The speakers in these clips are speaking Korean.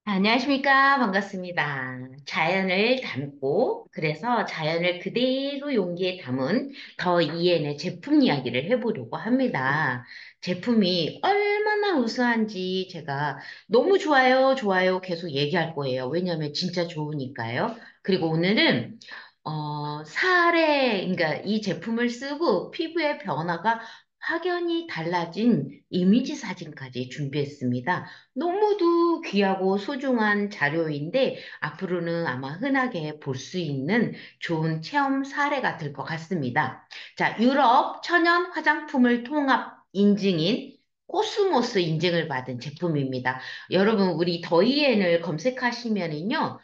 안녕하십니까. 반갑습니다. 자연을 담고, 그래서 자연을 그대로 용기에 담은 더 이엔의 제품 이야기를 해보려고 합니다. 제품이 얼마나 우수한지 제가 너무 좋아요, 좋아요 계속 얘기할 거예요. 왜냐하면 진짜 좋으니까요. 그리고 오늘은, 그러니까 이 제품을 쓰고 피부의 변화가 확연히 달라진 이미지 사진까지 준비했습니다. 너무도 귀하고 소중한 자료인데 앞으로는 아마 흔하게 볼 수 있는 좋은 체험 사례가 될 것 같습니다. 자, 유럽 천연 화장품을 통합 인증인 코스모스 인증을 받은 제품입니다. 여러분, 우리 더이엔을 검색하시면은요,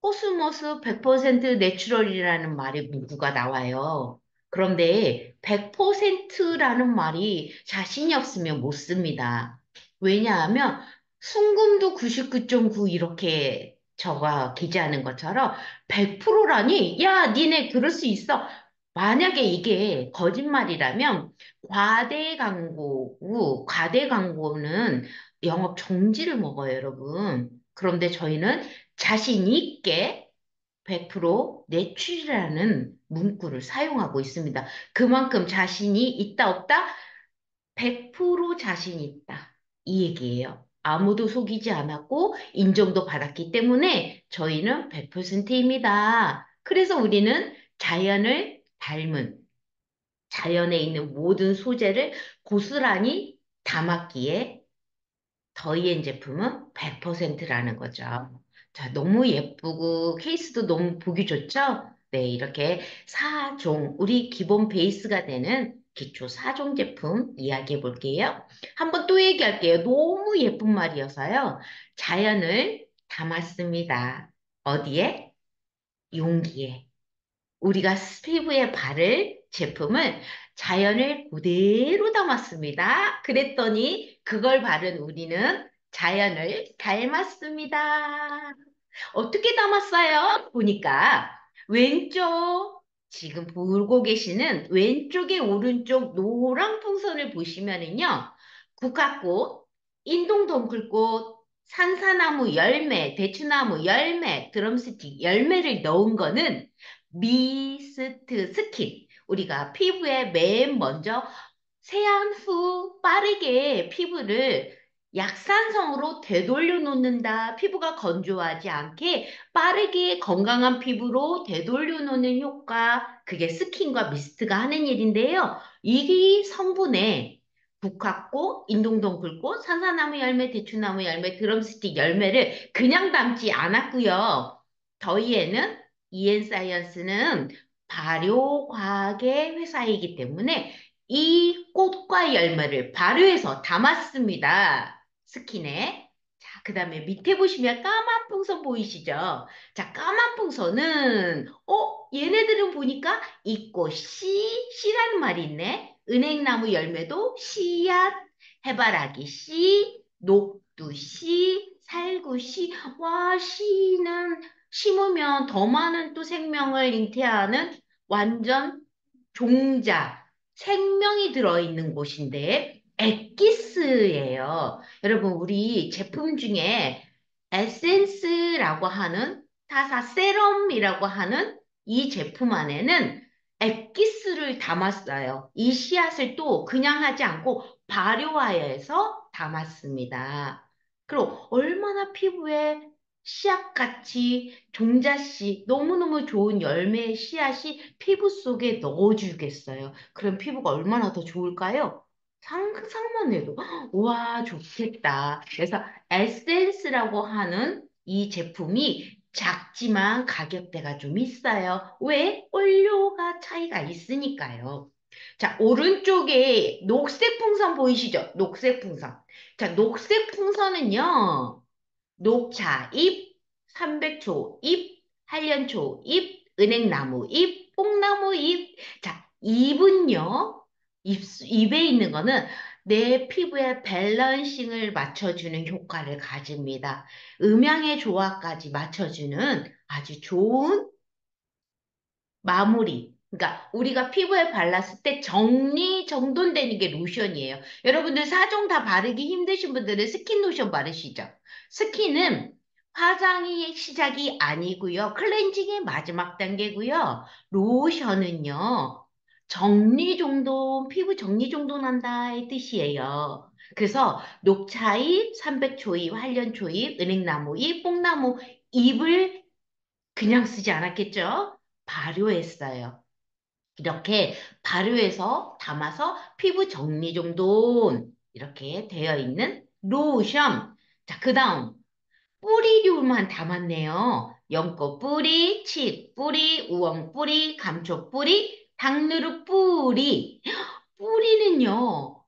코스모스 100% 내추럴이라는 말의 문구가 나와요. 그런데 100%라는 말이 자신이 없으면 못 씁니다. 왜냐하면 순금도 99.9 이렇게 저가 기재하는 것처럼 100%라니? 야, 니네 그럴 수 있어. 만약에 이게 거짓말이라면 과대 광고는 영업 정지를 먹어요, 여러분. 그런데 저희는 자신 있게 100% 내출이라는 문구를 사용하고 있습니다. 그만큼 자신이 있다 없다? 100% 자신 있다. 이 얘기예요. 아무도 속이지 않았고 인정도 받았기 때문에 저희는 100%입니다. 그래서 우리는 자연을 닮은 자연에 있는 모든 소재를 고스란히 담았기에 더이엔 제품은 100%라는 거죠. 자, 너무 예쁘고 케이스도 너무 보기 좋죠? 네, 이렇게 4종, 우리 기본 베이스가 되는 기초 4종 제품 이야기해 볼게요. 한번 또 얘기할게요. 너무 예쁜 말이어서요. 자연을 담았습니다. 어디에? 용기에. 우리가 피부에 바를 제품을 자연을 그대로 담았습니다. 그랬더니 그걸 바른 우리는 자연을 닮았습니다. 어떻게 담았어요? 보니까 왼쪽 지금 보고 계시는 왼쪽에 오른쪽 노랑 풍선을 보시면은요. 국화꽃, 인동덩굴꽃, 산사나무 열매, 대추나무 열매, 드럼스틱 열매를 넣은 거는 미스트 스킨. 우리가 피부에 맨 먼저 세안 후 빠르게 피부를 약산성으로 되돌려 놓는다. 피부가 건조하지 않게 빠르게 건강한 피부로 되돌려 놓는 효과. 그게 스킨과 미스트가 하는 일인데요. 이 성분에 북학꽃, 인동동굴꽃, 산사나무 열매, 대추나무 열매, 드럼스틱 열매를 그냥 담지 않았고요. 더위에는 이엔사이언스는 발효과학의 회사이기 때문에 이 꽃과 열매를 발효해서 담았습니다. 스킨에. 자, 그 다음에 밑에 보시면 까만 풍선 보이시죠? 자, 까만 풍선은, 얘네들은 보니까 이 꽃이, 씨라는 말이 있네. 은행나무 열매도 씨앗, 해바라기 씨, 녹두 씨, 살구 씨. 와, 씨는 심으면 더 많은 또 생명을 잉태하는 완전 종자, 생명이 들어있는 곳인데, 엑기스예요. 여러분, 우리 제품 중에 에센스라고 하는 타사 세럼이라고 하는 이 제품 안에는 엑기스를 담았어요. 이 씨앗을 또 그냥 하지 않고 발효하여서 담았습니다. 그리고 얼마나 피부에 씨앗같이 종자씨 너무너무 좋은 열매의 씨앗이 피부 속에 넣어주겠어요. 그럼 피부가 얼마나 더 좋을까요? 상상만 해도 와 좋겠다. 그래서 에센스라고 하는 이 제품이 작지만 가격대가 좀 있어요. 왜? 원료가 차이가 있으니까요. 자, 오른쪽에 녹색 풍선 보이시죠? 녹색 풍선. 자, 녹색 풍선은요. 녹차 잎, 삼백초 잎, 한련초 잎, 은행나무 잎, 뽕나무 잎. 자, 잎은요, 잎에 있는 거는 내 피부의 밸런싱을 맞춰주는 효과를 가집니다. 음양의 조화까지 맞춰주는 아주 좋은 마무리. 그러니까 우리가 피부에 발랐을 때 정돈되는 게 로션이에요. 여러분들 4종 다 바르기 힘드신 분들은 스킨 로션 바르시죠? 스킨은 화장이 시작이 아니고요. 클렌징의 마지막 단계고요. 로션은요. 정리정돈, 피부 정리정돈한다의 뜻이에요. 그래서 녹차잎, 삼백초잎, 한련초잎, 은행나무잎, 뽕나무 잎을 그냥 쓰지 않았겠죠? 발효했어요. 이렇게 발효해서 담아서 피부 정리정돈 이렇게 되어 있는 로션. 자, 그 다음 뿌리류만 담았네요. 연꽃 뿌리, 칡 뿌리, 우엉 뿌리, 감초 뿌리, 당누르 뿌리. 뿌리는요,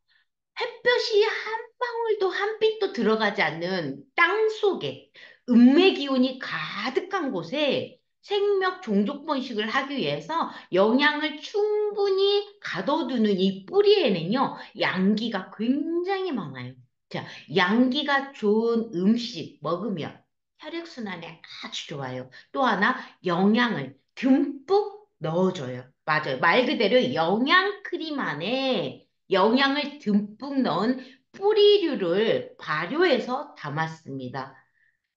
햇볕이 한 방울도 한 빛도 들어가지 않는 땅 속에 음메 기운이 가득한 곳에 생명 종족 번식을 하기 위해서 영양을 충분히 가둬두는 이 뿌리에는요, 양기가 굉장히 많아요. 자, 양기가 좋은 음식 먹으면 혈액순환에 아주 좋아요. 또 하나, 영양을 듬뿍 넣어줘요. 맞아요. 말 그대로 영양 크림 안에 영양을 듬뿍 넣은 뿌리류를 발효해서 담았습니다.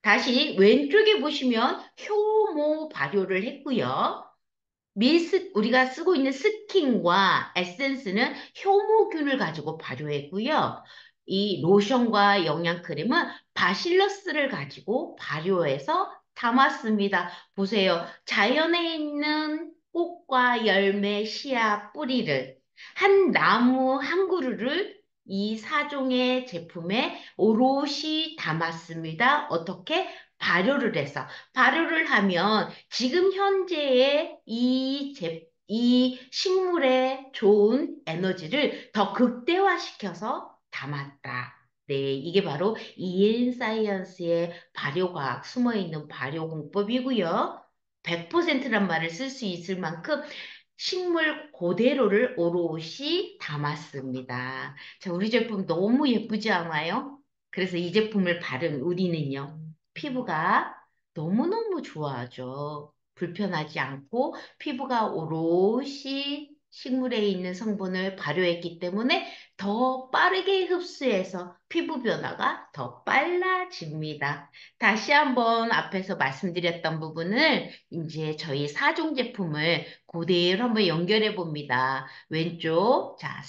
다시 왼쪽에 보시면 효모 발효를 했고요. 우리가 쓰고 있는 스킨과 에센스는 효모균을 가지고 발효했고요. 이 로션과 영양크림은 바실러스를 가지고 발효해서 담았습니다. 보세요. 자연에 있는 꽃과 열매, 씨앗, 뿌리를 한 나무 한 그루를 이 사종의 제품에 오롯이 담았습니다. 어떻게? 발효를 해서. 발효를 하면 지금 현재의 이 식물의 좋은 에너지를 더 극대화시켜서 담았다. 네, 이게 바로 이엔사이언스의 발효과학, 숨어있는 발효공법이고요. 100%란 말을 쓸 수 있을 만큼 식물 그대로를 오롯이 담았습니다. 자, 우리 제품 너무 예쁘지 않아요? 그래서 이 제품을 바른 우리는요, 피부가 너무너무 좋아하죠. 불편하지 않고 피부가 오롯이 식물에 있는 성분을 발효했기 때문에 더 빠르게 흡수해서 피부 변화가 더 빨라집니다. 다시 한번 앞에서 말씀드렸던 부분을 이제 저희 사종 제품을 그대로 한번 연결해 봅니다. 왼쪽, 자,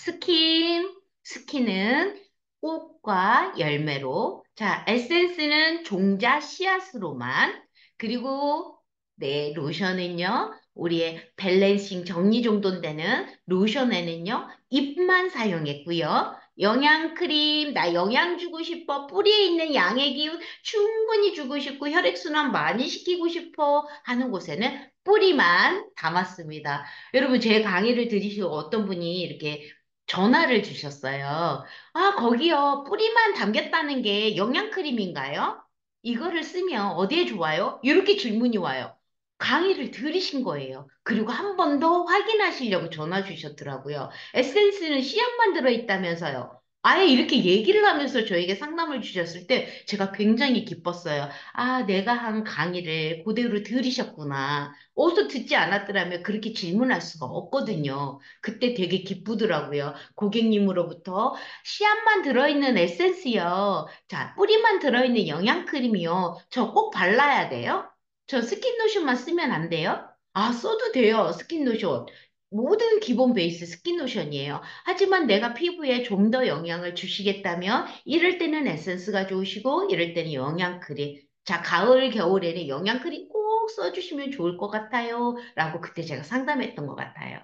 스킨은 꽃과 열매로, 자, 에센스는 종자 씨앗으로만, 그리고 네, 로션은요, 우리의 밸런싱 정리정돈되는 로션에는요, 잎만 사용했고요. 영양크림, 나 영양 주고 싶어. 뿌리에 있는 양의 기운 충분히 주고 싶고 혈액순환 많이 시키고 싶어 하는 곳에는 뿌리만 담았습니다. 여러분, 제 강의를 들으시고 어떤 분이 이렇게 전화를 주셨어요. 아, 거기요. 뿌리만 담겼다는 게 영양크림인가요? 이거를 쓰면 어디에 좋아요? 이렇게 질문이 와요. 강의를 들으신 거예요. 그리고 한 번 더 확인하시려고 전화 주셨더라고요. 에센스는 씨앗만 들어있다면서요. 아예 이렇게 얘기를 하면서 저에게 상담을 주셨을 때 제가 굉장히 기뻤어요. 아, 내가 한 강의를 그대로 들으셨구나. 어디서 듣지 않았더라면 그렇게 질문할 수가 없거든요. 그때 되게 기쁘더라고요. 고객님으로부터 씨앗만 들어있는 에센스요. 자, 뿌리만 들어있는 영양크림이요. 저 꼭 발라야 돼요? 저 스킨 로션만 쓰면 안 돼요? 아, 써도 돼요. 스킨 로션. 모든 기본 베이스 스킨 로션이에요. 하지만 내가 피부에 좀 더 영향을 주시겠다면 이럴 때는 에센스가 좋으시고 이럴 때는 영양크림. 자, 가을, 겨울에는 영양크림 꼭 써주시면 좋을 것 같아요. 라고 그때 제가 상담했던 것 같아요.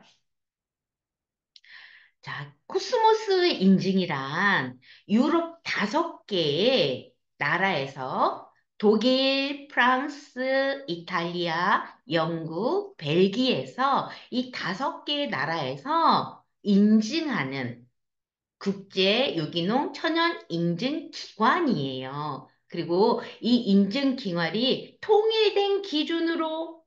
자, 코스모스 인증이란 유럽 5개의 나라에서 독일, 프랑스, 이탈리아, 영국, 벨기에에서 이 5개의 나라에서 인증하는 국제 유기농 천연 인증 기관이에요. 그리고 이 인증 기관이 통일된 기준으로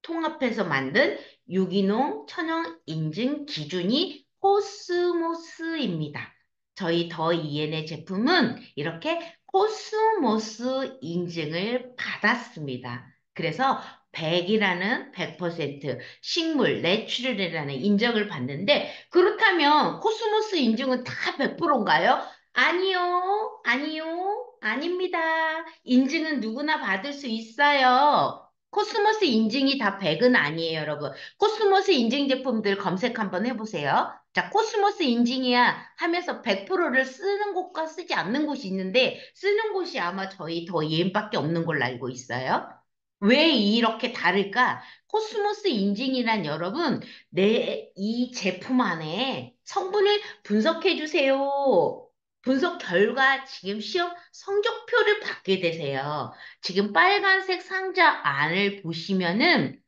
통합해서 만든 유기농 천연 인증 기준이 코스모스입니다. 저희 더 이엔의 제품은 이렇게 코스모스 인증을 받았습니다. 그래서 100이라는 100% 식물, 내추럴이라는 인정을 받는데 그렇다면 코스모스 인증은 다 100%인가요? 아니요, 아니요. 아닙니다. 인증은 누구나 받을 수 있어요. 코스모스 인증이 다 100은 아니에요, 여러분. 코스모스 인증 제품들 검색 한번 해보세요. 자, 코스모스 인증이야 하면서 100%를 쓰는 곳과 쓰지 않는 곳이 있는데, 쓰는 곳이 아마 저희 더 예인밖에 없는 걸로 알고 있어요. 왜 이렇게 다를까? 코스모스 인증이란 여러분, 이 제품 안에 성분을 분석해 주세요. 분석 결과 지금 시험 성적표를 받게 되세요. 지금 빨간색 상자 안을 보시면은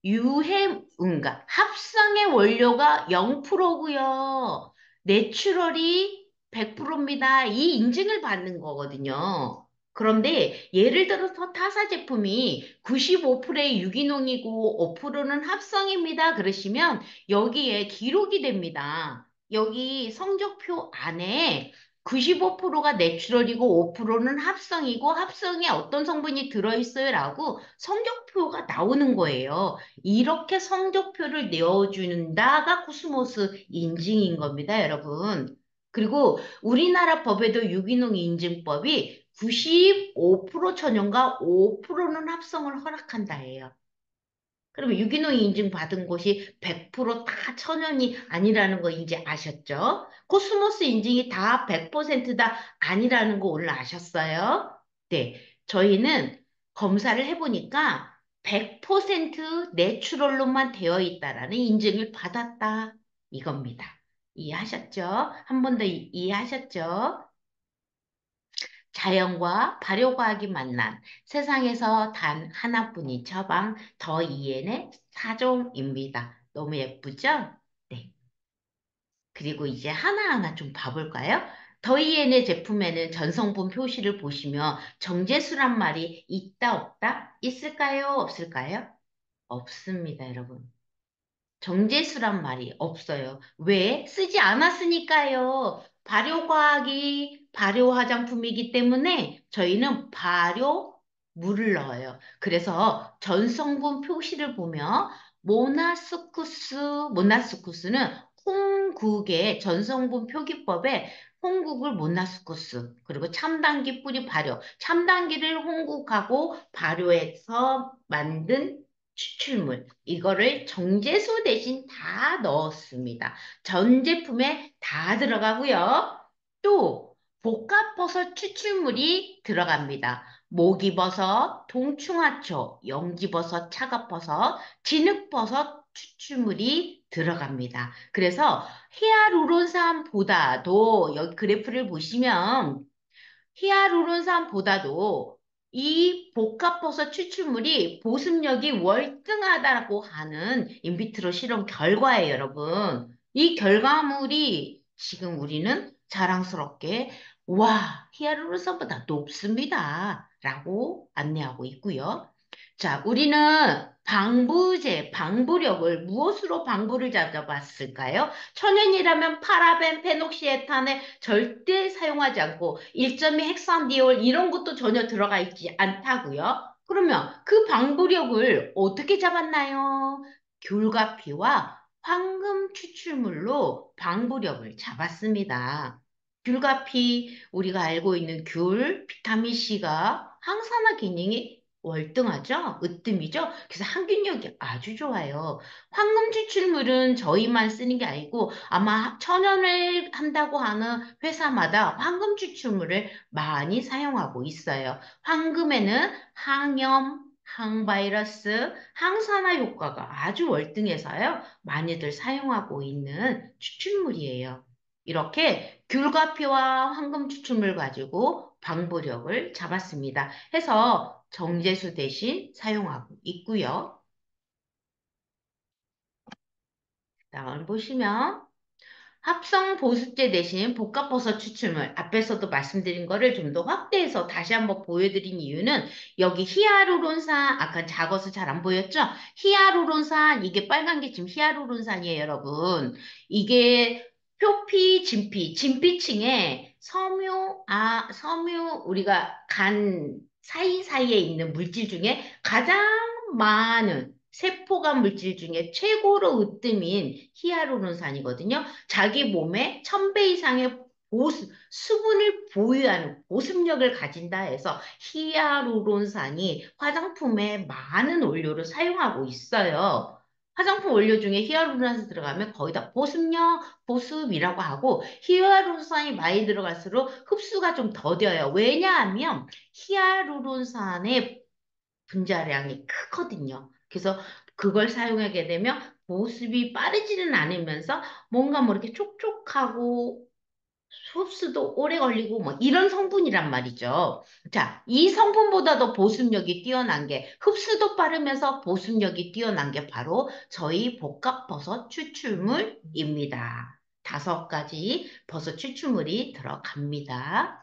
유해음과 합성의 원료가 0%고요. 내추럴이 100%입니다. 이 인증을 받는 거거든요. 그런데 예를 들어서 타사 제품이 95%의 유기농이고 5%는 합성입니다. 그러시면 여기에 기록이 됩니다. 여기 성적표 안에 95%가 내추럴이고 5%는 합성이고 합성에 어떤 성분이 들어있어요라고 성적표가 나오는 거예요. 이렇게 성적표를 내어준다가 코스모스 인증인 겁니다, 여러분. 그리고 우리나라 법에도 유기농 인증법이 95% 천연과 5%는 합성을 허락한다예요. 그러면 유기농 인증 받은 곳이 100%다 천연이 아니라는 거 이제 아셨죠? 코스모스 인증이 다 100%다 아니라는 거 오늘 아셨어요? 네. 저희는 검사를 해보니까 100% 내추럴로만 되어 있다라는 인증을 받았다. 이겁니다. 이해하셨죠? 한 번 더 이해하셨죠? 자연과 발효과학이 만난 세상에서 단 하나뿐인 처방 더 EN의 4종입니다. 너무 예쁘죠? 네. 그리고 이제 하나하나 좀 봐볼까요? 더 EN의 제품에는 전성분 표시를 보시면 정제수란 말이 있다 없다? 있을까요? 없을까요? 없습니다, 여러분. 정제수란 말이 없어요. 왜? 쓰지 않았으니까요. 발효과학이 발효 화장품이기 때문에 저희는 발효물을 넣어요. 그래서 전성분 표시를 보면 모나스쿠스는 홍국의 전성분 표기법에 홍국을 모나스쿠스, 그리고 참당기 뿌리 발효, 참당기를 홍국하고 발효해서 만든 추출물, 이거를 정제수 대신 다 넣었습니다. 전 제품에 다 들어가고요. 또 복합버섯 추출물이 들어갑니다. 목이버섯, 동충하초, 영지버섯, 차갑버섯, 진흙버섯 추출물이 들어갑니다. 그래서 히알루론산보다도 여기 그래프를 보시면 히알루론산보다도 이 복합버섯 추출물이 보습력이 월등하다고 하는 인비트로 실험 결과예요, 여러분. 이 결과물이 지금 우리는 자랑스럽게 히알루론산보다 높습니다. 라고 안내하고 있고요. 자, 우리는 방부력을 무엇으로 방부를 잡아봤을까요? 천연이라면 파라벤, 페녹시에탄을 절대 사용하지 않고 1.2 헥산디올 이런 것도 전혀 들어가 있지 않다고요? 그러면 그 방부력을 어떻게 잡았나요? 귤과 피와 황금 추출물로 방부력을 잡았습니다. 귤과 피, 우리가 알고 있는 귤, 비타민 C가 항산화 기능이 월등하죠? 으뜸이죠? 그래서 항균력이 아주 좋아요. 황금 추출물은 저희만 쓰는 게 아니고 아마 천연을 한다고 하는 회사마다 황금 추출물을 많이 사용하고 있어요. 황금에는 항염, 항바이러스, 항산화 효과가 아주 월등해서요. 많이들 사용하고 있는 추출물이에요. 이렇게 귤과피와 황금 추출물 가지고 방부력을 잡았습니다. 해서 정제수 대신 사용하고 있고요. 다음 보시면 합성 보습제 대신 복합버섯 추출물, 앞에서도 말씀드린 거를 좀 더 확대해서 다시 한번 보여드린 이유는 여기 히아루론산, 아까 작아서 잘 안 보였죠? 히아루론산, 이게 빨간 게 지금 히아루론산이에요, 여러분. 이게 표피, 진피층에 우리가 간 사이사이에 있는 물질 중에 가장 많은 세포간 물질 중에 최고로 으뜸인 히아루론산이거든요. 자기 몸에 1000배 이상의 수분을 보유하는 보습력을 가진다 해서 히아루론산이 화장품에 많은 원료를 사용하고 있어요. 화장품 원료 중에 히아루론산이 들어가면 거의 다 보습력, 보습이라고 하고 히아루론산이 많이 들어갈수록 흡수가 좀 더뎌요. 왜냐하면 히아루론산의 분자량이 크거든요. 그래서 그걸 사용하게 되면 보습이 빠르지는 않으면서 뭔가 뭐 이렇게 촉촉하고 흡수도 오래 걸리고 뭐 이런 성분이란 말이죠. 자, 이 성분보다도 보습력이 뛰어난 게 흡수도 빠르면서 보습력이 뛰어난 게 바로 저희 복합버섯 추출물입니다. 5가지 버섯 추출물이 들어갑니다.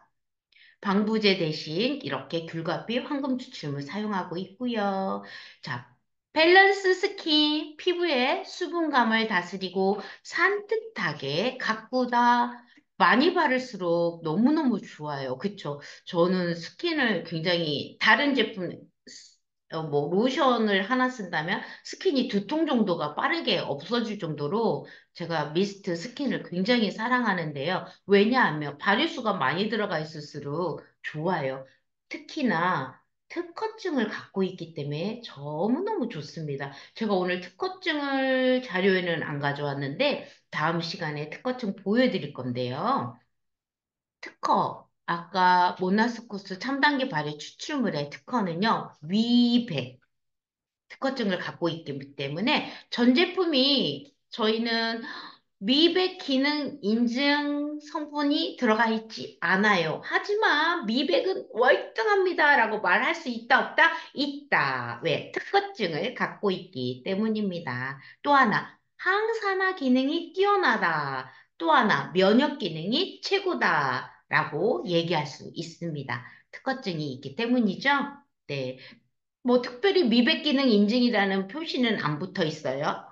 방부제 대신 이렇게 귤과비 황금 추출물 사용하고 있고요. 자, 밸런스 스킨 피부의 수분감을 다스리고 산뜻하게 가꾸다 많이 바를수록 너무너무 좋아요. 그쵸? 저는 스킨을 굉장히 다른 제품 뭐 로션을 하나 쓴다면 스킨이 2통 정도가 빠르게 없어질 정도로 제가 미스트 스킨을 굉장히 사랑하는데요. 왜냐하면 발효수가 많이 들어가 있을수록 좋아요. 특히나 특허증을 갖고 있기 때문에 너무너무 좋습니다. 제가 오늘 특허증을 자료에는 안 가져왔는데 다음 시간에 특허증 보여드릴 건데요. 아까 모나스코스 첨단기 발효 추출물의 특허는요, 위백. 특허증을 갖고 있기 때문에 전 제품이 저희는 미백 기능 인증 성분이 들어가 있지 않아요. 하지만 미백은 월등합니다라고 말할 수 있다 없다? 있다. 왜? 특허증을 갖고 있기 때문입니다. 또 하나, 항산화 기능이 뛰어나다. 또 하나, 면역 기능이 최고다라고 얘기할 수 있습니다. 특허증이 있기 때문이죠. 네. 뭐 특별히 미백 기능 인증이라는 표시는 안 붙어 있어요.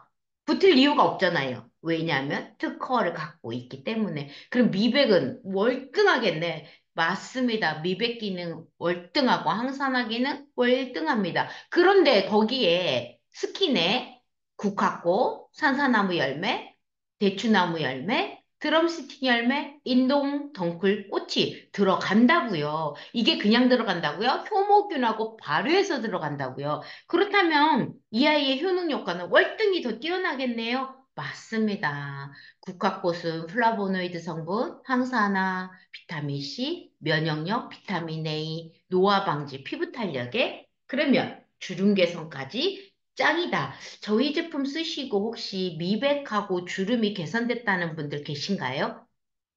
붙을 이유가 없잖아요. 왜냐하면 특허를 갖고 있기 때문에. 그럼 미백은 월등하겠네. 맞습니다. 미백 기능 월등하고 항산화 기능 월등합니다. 그런데 거기에 스킨에 국화꽃, 산사나무 열매, 대추나무 열매, 드럼스틱 열매, 인동 덩쿨 꽃이 들어간다고요. 이게 그냥 들어간다고요? 효모균하고 발효해서 들어간다고요. 그렇다면 이 아이의 효능 효과는 월등히 더 뛰어나겠네요. 맞습니다. 국화꽃은 플라보노이드 성분, 항산화, 비타민 C, 면역력, 비타민 A, 노화 방지, 피부 탄력에 그러면 주름 개선까지 짱이다. 저희 제품 쓰시고 혹시 미백하고 주름이 개선됐다는 분들 계신가요?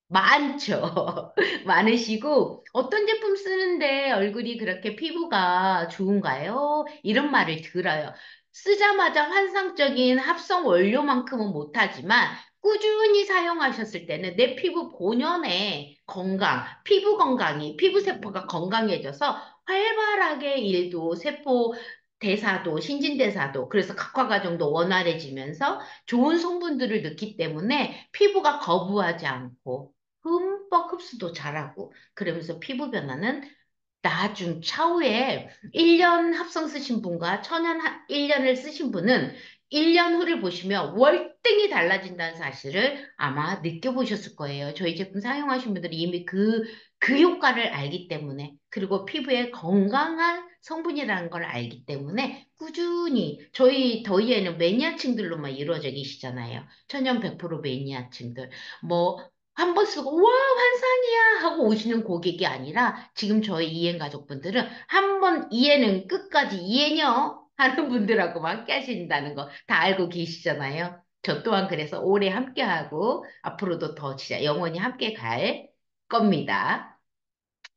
많죠. 많으시고, 어떤 제품 쓰는데 얼굴이 그렇게 피부가 좋은가요? 이런 말을 들어요. 쓰자마자 환상적인 합성 원료만큼은 못하지만, 꾸준히 사용하셨을 때는 내 피부 본연의 건강, 피부 건강이, 피부 세포가 건강해져서 활발하게 일도, 세포 대사도, 신진대사도, 그래서 각화 과정도 원활해지면서 좋은 성분들을 넣기 때문에 피부가 거부하지 않고, 흠뻑 흡수도 잘하고 그러면서 피부 변화는 나중 차후에 1년 합성 쓰신 분과 1년을 쓰신 분은 1년 후를 보시면 월등히 달라진다는 사실을 아마 느껴보셨을 거예요. 저희 제품 사용하신 분들이 이미 그 효과를 알기 때문에 그리고 피부에 건강한 성분이라는 걸 알기 때문에 꾸준히 저희 더위에는 매니아층들로만 이루어져 계시잖아요. 천연 100% 매니아층들. 뭐 한 번 쓰고 와 환상이야 하고 오시는 고객이 아니라 지금 저희 이엔 가족분들은 한 번 이해는 끝까지 이해녀 하는 분들하고 함께 하신다는 거 다 알고 계시잖아요. 저 또한 그래서 오래 함께하고 앞으로도 더 진짜 영원히 함께 갈 겁니다.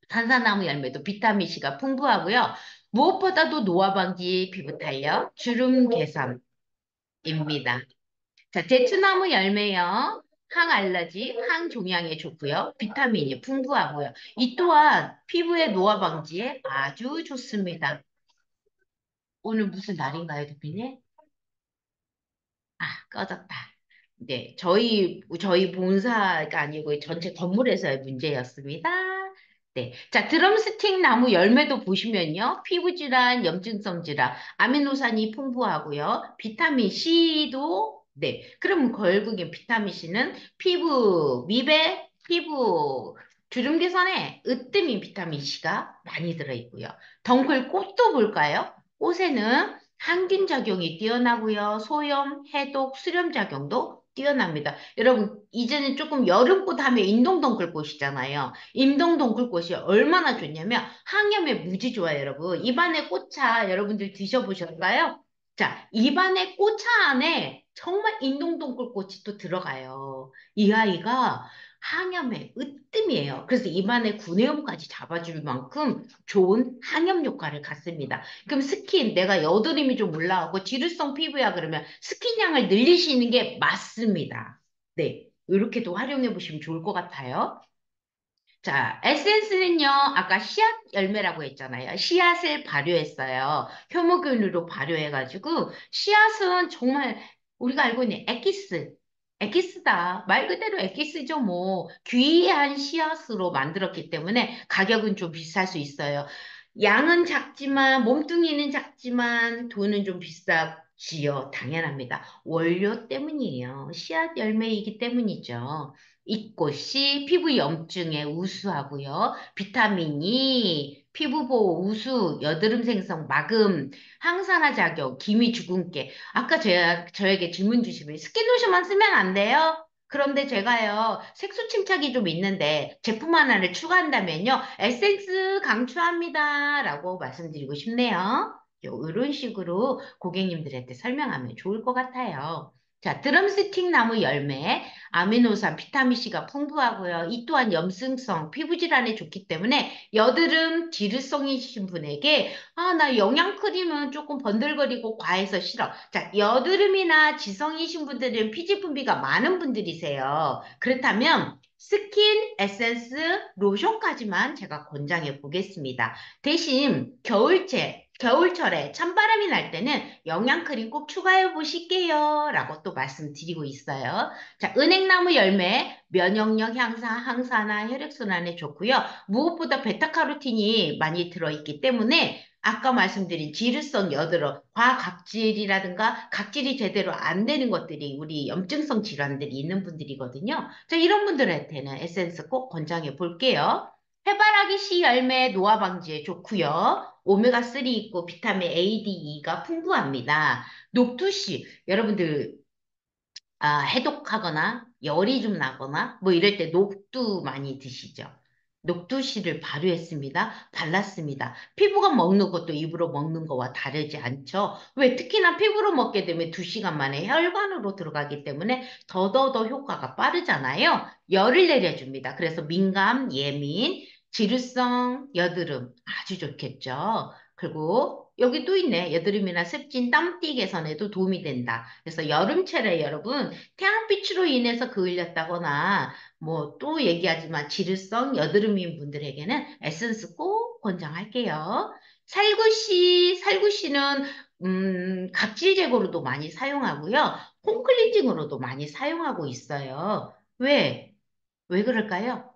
산사나무 열매도 비타민C가 풍부하고요. 무엇보다도 노화 방지, 피부 탄력, 주름 개선입니다. 자, 대추나무 열매요. 항알러지, 항종양에 좋고요. 비타민이 풍부하고요. 이 또한 피부의 노화 방지에 아주 좋습니다. 오늘 무슨 날인가요, 대표님? 아, 꺼졌다. 네, 저희 본사가 아니고 전체 건물에서의 문제였습니다. 네. 자, 드럼스틱 나무 열매도 보시면요. 피부질환, 염증성 질환, 아미노산이 풍부하고요. 비타민 C도, 네. 그럼 결국엔 비타민 C는 피부 미백, 피부 주름 개선에 으뜸인 비타민 C가 많이 들어있고요. 덩쿨 꽃도 볼까요? 꽃에는 항균 작용이 뛰어나고요. 소염, 해독, 수렴 작용도 뛰어납니다. 여러분, 이제는 조금 여름꽃 하면 인동덩쿨꽃이잖아요. 인동덩쿨꽃이 얼마나 좋냐면 항염에 무지 좋아요, 여러분. 입안의 꽃차 여러분들 드셔보셨나요? 자, 입안의 꽃차 안에 정말 인동덩쿨꽃이 또 들어가요. 이 아이가 항염에 으뜸이에요. 그래서 입안에 구내염까지 잡아줄 만큼 좋은 항염 효과를 갖습니다. 그럼 스킨, 내가 여드름이 좀 올라오고 지루성 피부야 그러면 스킨량을 늘리시는 게 맞습니다. 네, 이렇게도 활용해 보시면 좋을 것 같아요. 자, 에센스는요, 아까 씨앗 열매라고 했잖아요. 씨앗을 발효했어요. 효모균으로 발효해가지고, 씨앗은 정말 우리가 알고 있는 엑기스, 엑기스다. 말 그대로 엑기스죠, 뭐. 귀한 씨앗으로 만들었기 때문에 가격은 좀 비쌀 수 있어요. 양은 작지만, 몸뚱이는 작지만, 돈은 좀 비싸지요. 당연합니다. 원료 때문이에요. 씨앗 열매이기 때문이죠. 이꽃이 피부 염증에 우수하고요. 비타민이 피부 보호 우수, 여드름 생성 막음, 항산화 작용, 기미 주근깨. 아까 제가 저에게 질문 주시면 스킨로션만 쓰면 안 돼요? 그런데 제가요, 색소 침착이 좀 있는데 제품 하나를 추가한다면요, 에센스 강추합니다. 라고 말씀드리고 싶네요. 이런 식으로 고객님들한테 설명하면 좋을 것 같아요. 자, 드럼스틱 나무 열매. 아미노산, 비타민C가 풍부하고요. 이 또한 염증성, 피부 질환에 좋기 때문에 여드름, 지루성이신 분에게 나 영양크림은 조금 번들거리고 과해서 싫어. 자, 여드름이나 지성이신 분들은 피지 분비가 많은 분들이세요. 그렇다면 스킨, 에센스, 로션까지만 제가 권장해 보겠습니다. 대신 겨울철에 찬바람이 날 때는 영양크림 꼭 추가해 보실게요. 라고 또 말씀드리고 있어요. 자, 은행나무 열매, 면역력 향상, 항산화, 혈액순환에 좋고요. 무엇보다 베타카로틴이 많이 들어있기 때문에 아까 말씀드린 지루성 여드름, 과각질이라든가 각질이 제대로 안 되는 것들이 우리 염증성 질환들이 있는 분들이거든요. 자, 이런 분들한테는 에센스 꼭 권장해 볼게요. 해바라기 씨 열매 노화 방지에 좋고요. 오메가3 있고 비타민 A, D, E가 풍부합니다. 녹두씨, 여러분들 해독하거나 열이 좀 나거나 뭐 이럴 때 녹두 많이 드시죠. 녹두씨를 발효했습니다. 발랐습니다. 피부가 먹는 것도 입으로 먹는 거와 다르지 않죠. 왜 특히나 피부로 먹게 되면 2시간 만에 혈관으로 들어가기 때문에 더더더 효과가 빠르잖아요. 열을 내려줍니다. 그래서 민감, 예민, 지루성, 여드름 아주 좋겠죠. 그리고 여기 또 있네. 여드름이나 습진, 땀띠 개선에도 도움이 된다. 그래서 여름철에 여러분 태양빛으로 인해서 그을렸다거나 뭐 또 얘기하지만 지루성 여드름인 분들에게는 에센스 꼭 권장할게요. 살구씨는 각질 제거로도 많이 사용하고요. 폼클렌징으로도 많이 사용하고 있어요. 왜 그럴까요?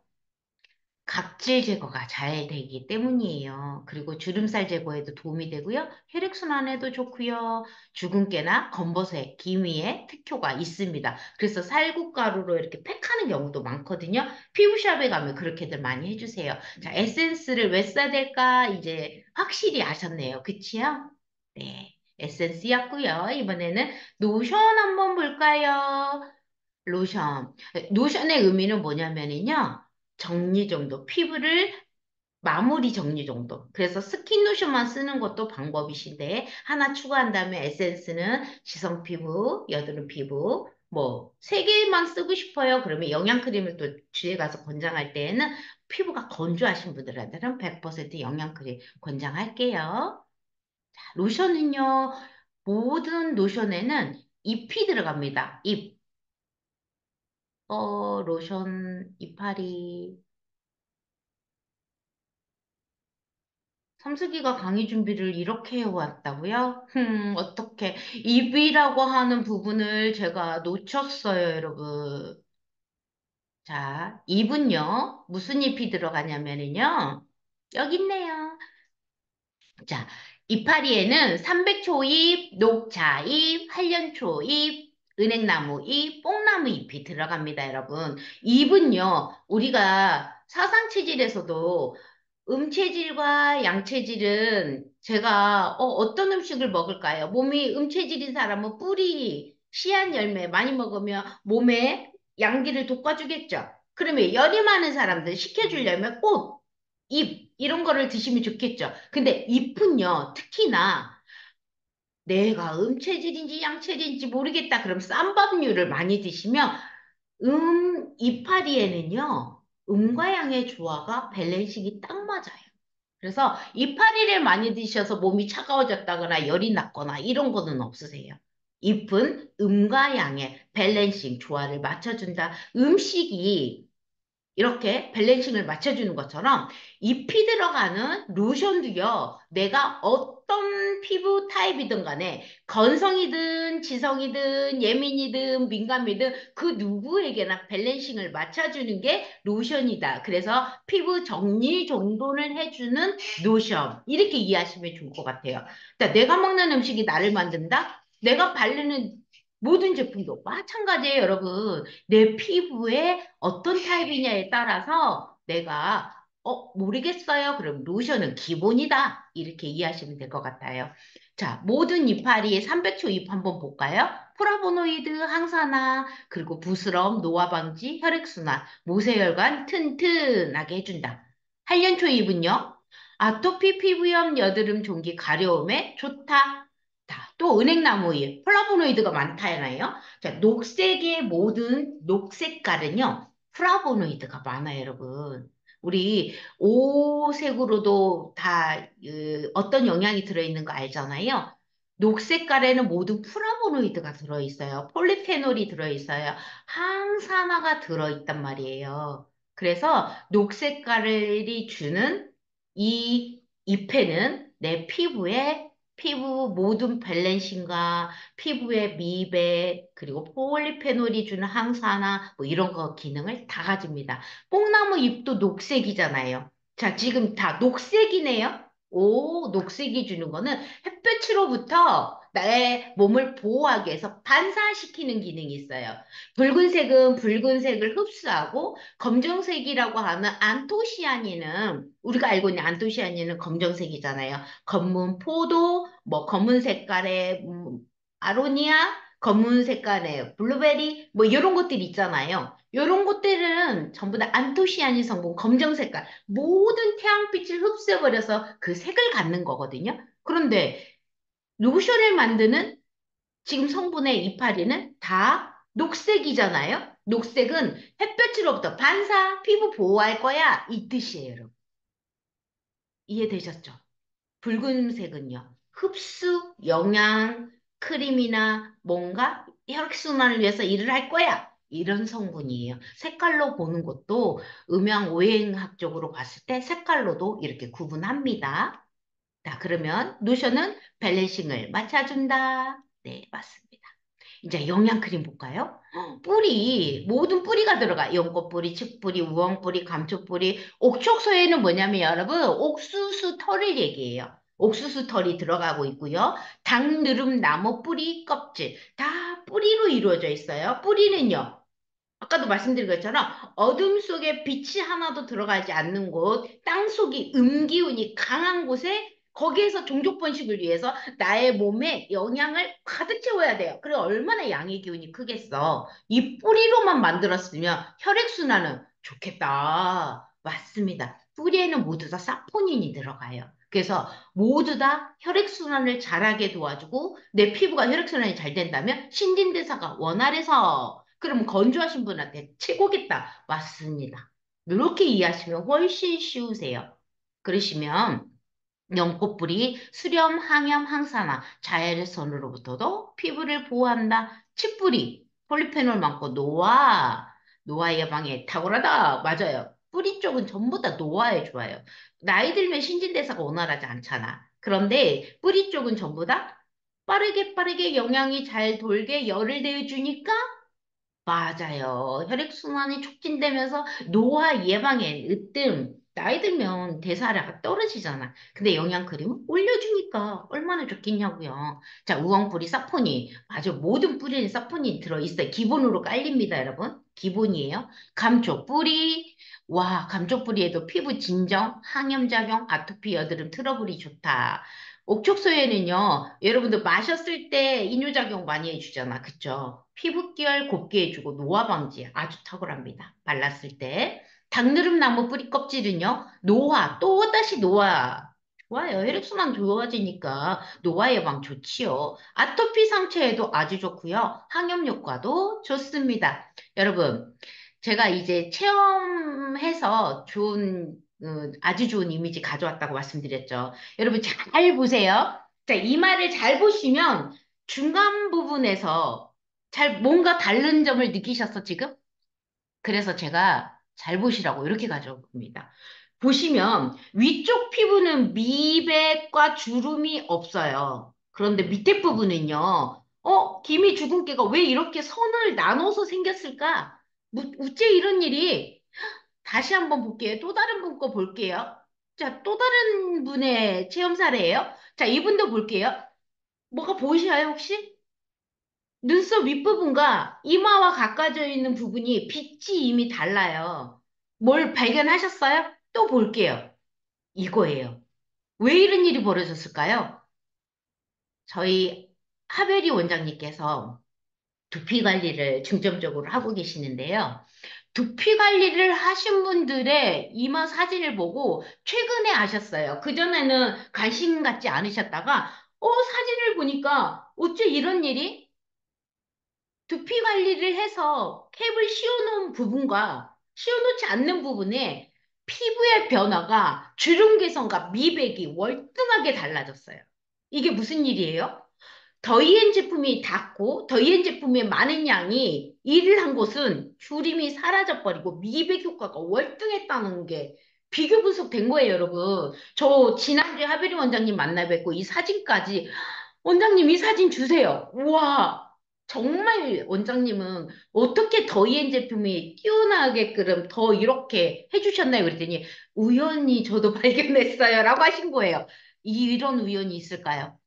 각질 제거가 잘 되기 때문이에요. 그리고 주름살 제거에도 도움이 되고요. 혈액순환에도 좋고요. 주근깨나 검버섯, 기미에 특효가 있습니다. 그래서 살구가루로 이렇게 팩하는 경우도 많거든요. 피부샵에 가면 그렇게들 많이 해주세요. 자, 에센스를 왜 써야 될까? 이제 확실히 아셨네요. 그치요? 네. 에센스였고요. 이번에는 로션 한번 볼까요? 로션. 로션의 의미는 뭐냐면요. 정리정돈, 피부를 마무리 정리정돈. 그래서 스킨 로션만 쓰는 것도 방법이신데, 하나 추가한다면 에센스는 지성 피부, 여드름 피부, 뭐, 세 개만 쓰고 싶어요. 그러면 영양크림을 또 주에 가서 권장할 때에는 피부가 건조하신 분들한테는 100% 영양크림 권장할게요. 로션은요, 모든 로션에는 잎이 들어갑니다. 잎. 로션 이파리. 삼수기가 강의 준비를 이렇게 해왔다고요? 어떻게. 입이라고 하는 부분을 제가 놓쳤어요, 여러분. 자, 입은요, 무슨 잎이 들어가냐면요, 여기 있네요. 자, 이파리에는 삼백초잎, 녹차잎, 한련초잎, 은행나무 잎, 뽕나무 잎이 들어갑니다, 여러분. 잎은요, 우리가 사상체질에서도 음체질과 양체질은 제가 어떤 음식을 먹을까요? 몸이 음체질인 사람은 뿌리, 씨앗 열매 많이 먹으면 몸에 양기를 돋궈주겠죠. 그러면 열이 많은 사람들 식혀주려면 꽃, 잎 이런 거를 드시면 좋겠죠. 근데 잎은요, 특히나 내가 음체질인지 양체질인지 모르겠다. 그럼 쌈밥류를 많이 드시면 이파리에는요, 음과 양의 조화가 밸런싱이 딱 맞아요. 그래서 이파리를 많이 드셔서 몸이 차가워졌다거나 열이 났거나 이런 거는 없으세요. 잎은 음과 양의 밸런싱, 조화를 맞춰준다. 음식이 이렇게 밸런싱을 맞춰주는 것처럼 잎이 들어가는 로션도요, 내가 어떤 피부 타입이든 간에 건성이든 지성이든 예민이든 민감이든 그 누구에게나 밸런싱을 맞춰주는 게 로션이다. 그래서 피부 정리정돈을 해주는 로션. 이렇게 이해하시면 좋을 것 같아요. 자, 내가 먹는 음식이 나를 만든다? 내가 바르는 모든 제품도 마찬가지예요, 여러분. 내 피부에 어떤 타입이냐에 따라서 내가 모르겠어요. 그럼 로션은 기본이다. 이렇게 이해하시면 될 것 같아요. 자, 모든 이파리의 300초 잎 한번 볼까요? 플라보노이드, 항산화, 그리고 부스럼, 노화 방지, 혈액순환, 모세혈관 튼튼하게 해준다. 한련초 잎은요? 아토피, 피부염, 여드름, 종기, 가려움에 좋다. 자, 또 은행나무잎, 플라보노이드가 많다잖아요. 자, 녹색의 모든 녹색깔은요, 플라보노이드가 많아요, 여러분. 우리 오색으로도 다 어떤 영양이 들어있는 거 알잖아요. 녹색깔에는 모든 플라보노이드가 들어있어요. 폴리페놀이 들어있어요. 항산화가 들어있단 말이에요. 그래서 녹색깔이 주는 이 잎에는 내 피부 모든 밸런싱과 피부의 미백, 그리고 폴리페놀이 주는 항산화, 뭐 이런 거 기능을 다 가집니다. 뽕나무 잎도 녹색이잖아요. 자, 지금 다 녹색이네요. 오, 녹색이 주는 거는 햇볕으로부터 나의 몸을 보호하기 위해서 반사시키는 기능이 있어요. 붉은색은 붉은색을 흡수하고 검정색이라고 하는 안토시아닌은 우리가 알고 있는 안토시아닌은 검정색이잖아요. 검은 포도, 뭐 검은 색깔의 아로니아, 검은 색깔의 블루베리, 뭐 이런 것들 있잖아요. 이런 것들은 전부 다 안토시아닌 성분, 검정 색깔, 모든 태양빛을 흡수해버려서 그 색을 갖는 거거든요. 그런데 로션을 만드는 지금 성분의 이파리는 다 녹색이잖아요. 녹색은 햇볕으로부터 반사, 피부 보호할 거야. 이 뜻이에요, 여러분. 이해되셨죠? 붉은색은요. 흡수, 영양, 크림이나 뭔가 혈액순환을 위해서 일을 할 거야. 이런 성분이에요. 색깔로 보는 것도 음양 오행학적으로 봤을 때 색깔로도 이렇게 구분합니다. 자, 그러면 노션은 밸런싱을 맞춰준다. 네, 맞습니다. 이제 영양크림 볼까요? 모든 뿌리가 들어가. 연꽃뿌리, 칡뿌리, 우엉뿌리, 감초뿌리. 옥촉소에는 뭐냐면 여러분, 옥수수 털을 얘기해요. 옥수수 털이 들어가고 있고요. 당느름 나무 뿌리 껍질. 다 뿌리로 이루어져 있어요. 뿌리는요. 아까도 말씀드린 것처럼 어둠 속에 빛이 하나도 들어가지 않는 곳, 땅 속이 음기운이 강한 곳에 거기에서 종족 번식을 위해서 나의 몸에 영양을 가득 채워야 돼요. 그래 얼마나 양의 기운이 크겠어. 이 뿌리로만 만들었으면 혈액순환은 좋겠다. 맞습니다. 뿌리에는 모두 다 사포닌이 들어가요. 그래서 모두 다 혈액순환을 잘하게 도와주고 내 피부가 혈액순환이 잘 된다면 신진대사가 원활해서 그럼 건조하신 분한테 최고겠다. 맞습니다. 이렇게 이해하시면 훨씬 쉬우세요. 그러시면 연꽃뿌리, 수렴, 항염, 항산화, 자외선으로부터도 피부를 보호한다. 치뿌리, 폴리페놀 많고 노화 예방에 탁월하다. 맞아요. 뿌리 쪽은 전부 다 노화에 좋아요. 나이 들면 신진대사가 원활하지 않잖아. 그런데 뿌리 쪽은 전부 다 빠르게 영양이 잘 돌게 열을 내주니까 맞아요. 혈액순환이 촉진되면서 노화 예방에 으뜸. 나이 들면 대사가 떨어지잖아. 근데 영양크림 올려주니까 얼마나 좋겠냐고요. 자, 우엉뿌리, 사포닌. 아주 모든 뿌리는 사포닌 들어있어요. 기본으로 깔립니다, 여러분. 기본이에요. 감초 뿌리. 와, 감초 뿌리에도 피부 진정, 항염작용, 아토피, 여드름, 트러블이 좋다. 옥촉소에는요, 여러분들 마셨을 때 이뇨작용 많이 해주잖아. 그쵸? 피부결 곱게 해주고 노화 방지 아주 탁월합니다. 발랐을 때. 당느릅나무 뿌리 껍질은요, 노화, 또다시 노화. 좋아요. 혈액순환 좋아지니까 노화 예방 좋지요. 아토피 상처에도 아주 좋고요. 항염 효과도 좋습니다. 여러분, 제가 이제 체험해서 아주 좋은 이미지 가져왔다고 말씀드렸죠. 여러분 잘 보세요. 자, 이마를 잘 보시면 중간 부분에서 잘 뭔가 다른 점을 느끼셨어, 지금? 그래서 제가 잘 보시라고 이렇게 가져옵니다. 보시면 위쪽 피부는 미백과 주름이 없어요. 그런데 밑에 부분은요. 기미 주근깨가 왜 이렇게 선을 나눠서 생겼을까? 어째 이런 일이? 다시 한번 볼게요. 또 다른 분 거 볼게요. 자, 또 다른 분의 체험 사례예요. 자, 이분도 볼게요. 뭐가 보이셔요, 혹시? 눈썹 윗부분과 이마와 가까워져 있는 부분이 빛이 이미 달라요. 뭘 발견하셨어요? 또 볼게요. 이거예요. 왜 이런 일이 벌어졌을까요? 저희 하베리 원장님께서 두피 관리를 중점적으로 하고 계시는데요. 두피 관리를 하신 분들의 이마 사진을 보고 최근에 아셨어요. 그전에는 관심 갖지 않으셨다가, 사진을 보니까 어째 이런 일이? 두피 관리를 해서 캡을 씌워놓은 부분과 씌워놓지 않는 부분에 피부의 변화가 주름 개선과 미백이 월등하게 달라졌어요. 이게 무슨 일이에요? 더이엔 제품이 닿고 더이엔 제품의 많은 양이 일을 한 곳은 주름이 사라져버리고 미백 효과가 월등했다는 게 비교 분석된 거예요, 여러분. 저 지난주에 하베리 원장님 만나 뵙고 이 사진까지 원장님 이 사진 주세요. 우와, 정말 원장님은 어떻게 더이엔 제품이 뛰어나게끔 더 이렇게 해주셨나요? 그랬더니 우연히 저도 발견했어요. 라고 하신 거예요. 이런 우연이 있을까요?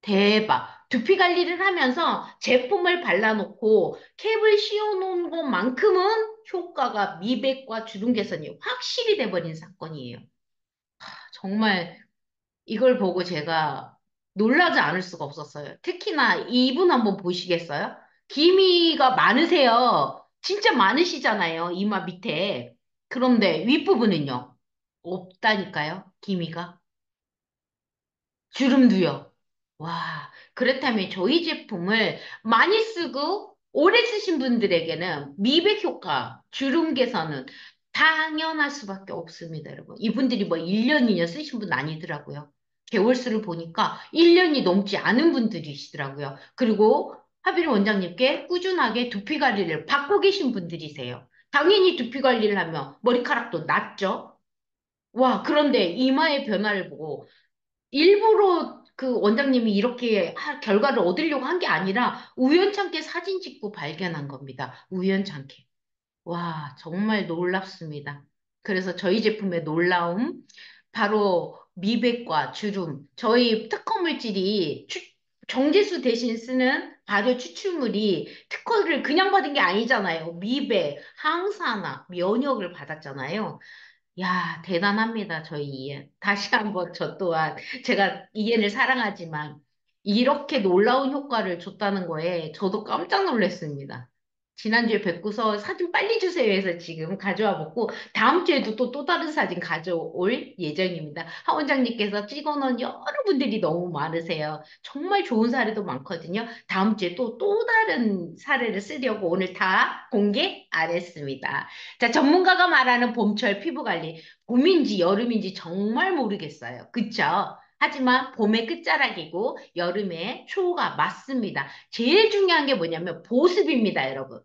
대박. 두피 관리를 하면서 제품을 발라놓고 캡을 씌워놓은 것만큼은 효과가 미백과 주름 개선이 확실히 돼버린 사건이에요. 정말 이걸 보고 제가 놀라지 않을 수가 없었어요. 특히나 이분 한번 보시겠어요? 기미가 많으세요. 진짜 많으시잖아요. 이마 밑에. 그런데 윗부분은요? 없다니까요. 기미가. 주름도요. 와, 그렇다면 저희 제품을 많이 쓰고 오래 쓰신 분들에게는 미백 효과, 주름 개선은 당연할 수밖에 없습니다, 여러분. 이분들이 뭐 1년, 2년 쓰신 분 아니더라고요. 개월수를 보니까 1년이 넘지 않은 분들이시더라고요. 그리고 하비리 원장님께 꾸준하게 두피 관리를 받고 계신 분들이세요. 당연히 두피 관리를 하면 머리카락도 낮죠? 와, 그런데 이마의 변화를 보고 일부러 그 원장님이 이렇게 결과를 얻으려고 한 게 아니라 우연찮게 사진 찍고 발견한 겁니다. 우연찮게. 와, 정말 놀랍습니다. 그래서 저희 제품의 놀라움, 바로 미백과 주름, 저희 특허 물질이 정제수 대신 쓰는 발효 추출물이 특허를 그냥 받은 게 아니잖아요. 미백, 항산화, 면역을 받았잖아요. 야, 대단합니다, 저희 이엔. 다시 한번 저 또한 제가 이엔을 사랑하지만 이렇게 놀라운 효과를 줬다는 거에 저도 깜짝 놀랐습니다. 지난주에 뵙고서 사진 빨리 주세요 해서 지금 가져와 보고 다음 주에도 또 다른 사진 가져올 예정입니다. 하 원장님께서 찍어놓은 여러분들이 너무 많으세요. 정말 좋은 사례도 많거든요. 다음 주에 또 다른 사례를 쓰려고 오늘 다 공개 안 했습니다. 자, 전문가가 말하는 봄철 피부 관리. 봄인지 여름인지 정말 모르겠어요. 그쵸? 하지만 봄의 끝자락이고 여름의 초가 맞습니다. 제일 중요한 게 뭐냐면 보습입니다, 여러분.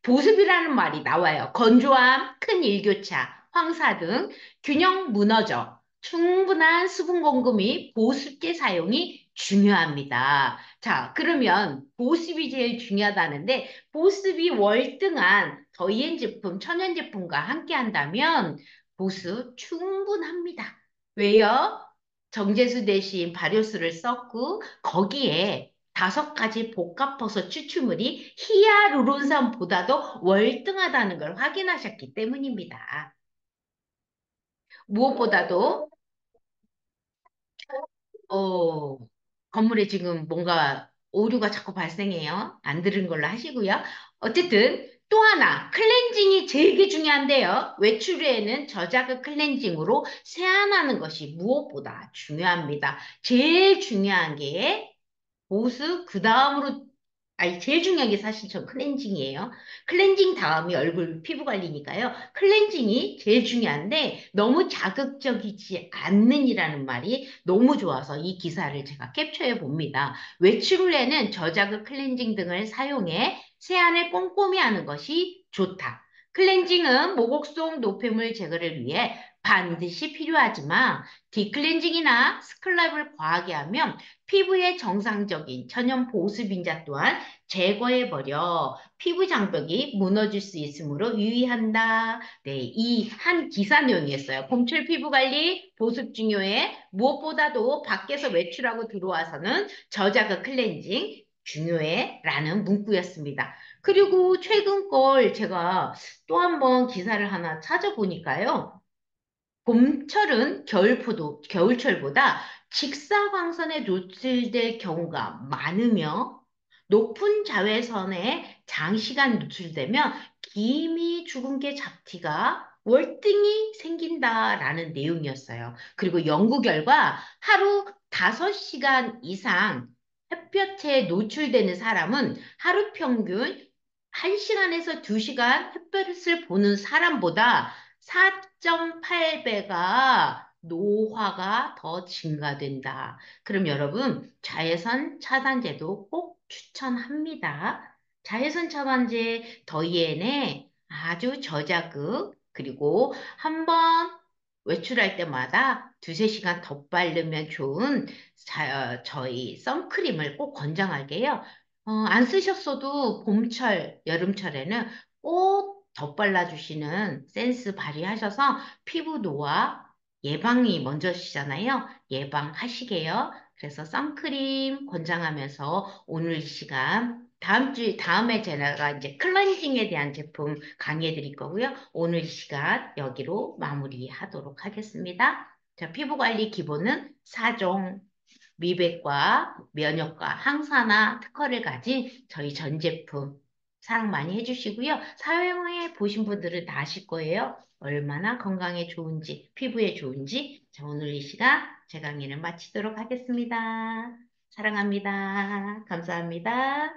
보습이라는 말이 나와요. 건조함, 큰 일교차, 황사 등 균형 무너져 충분한 수분 공급 및 보습제 사용이 중요합니다. 자, 그러면 보습이 제일 중요하다는데 보습이 월등한 더이엔 제품, 천연 제품과 함께 한다면 보습 충분합니다. 왜요? 정제수 대신 발효수를 썼고 거기에 5가지 복합버섯 추출물이 히아루론산보다도 월등하다는 걸 확인하셨기 때문입니다. 무엇보다도 어, 건물에 지금 뭔가 오류가 자꾸 발생해요. 안 들은 걸로 하시고요. 어쨌든 또 하나 클렌징이 되게 중요한데요. 외출 후에는 저자극 클렌징으로 세안하는 것이 무엇보다 중요합니다. 제일 중요한 게 보습, 그 다음으로, 아니, 제일 중요한 게 사실 저 클렌징이에요. 클렌징 다음이 얼굴 피부 관리니까요. 클렌징이 제일 중요한데 너무 자극적이지 않는이라는 말이 너무 좋아서 이 기사를 제가 캡처해 봅니다. 외출 후에는 저자극 클렌징 등을 사용해 세안을 꼼꼼히 하는 것이 좋다. 클렌징은 모공 속 노폐물 제거를 위해 반드시 필요하지만 딥클렌징이나 스크럽을 과하게 하면 피부의 정상적인 천연 보습인자 또한 제거해버려 피부 장벽이 무너질 수 있으므로 유의한다. 네, 이 한 기사 내용이었어요. 봄철 피부 관리 보습 중요해. 무엇보다도 밖에서 외출하고 들어와서는 저자극 클렌징 중요해. 라는 문구였습니다. 그리고 최근 걸 제가 또 한 번 기사를 하나 찾아보니까요. 봄철은 겨울철보다 직사광선에 노출될 경우가 많으며 높은 자외선에 장시간 노출되면 기미 주근깨 잡티가 월등히 생긴다라는 내용이었어요. 그리고 연구 결과 하루 5시간 이상 햇볕에 노출되는 사람은 하루 평균 1시간에서 2시간 햇볕을 보는 사람보다 4.8배가 노화가 더 증가된다. 그럼 여러분, 자외선 차단제도 꼭 추천합니다. 자외선 차단제 더위에는 아주 저자극, 그리고 한번 외출할 때마다 2~3시간 덧바르면 좋은 저희 선크림을 꼭 권장할게요. 안 쓰셨어도 봄철, 여름철에는 꼭 덧발라주시는 센스 발휘하셔서 피부 노화 예방이 먼저시잖아요. 예방하시게요. 그래서 선크림 권장하면서 오늘 이 시간 다음에 제가 이제 클렌징에 대한 제품 강의해 드릴 거고요. 오늘 이 시간 여기로 마무리하도록 하겠습니다. 자, 피부 관리 기본은 4종. 미백과 면역과 항산화 특허를 가진 저희 전 제품 사랑 많이 해주시고요. 사용해 보신 분들은 다 아실 거예요. 얼마나 건강에 좋은지, 피부에 좋은지. 자, 오늘 이 시간 제 강의를 마치도록 하겠습니다. 사랑합니다. 감사합니다.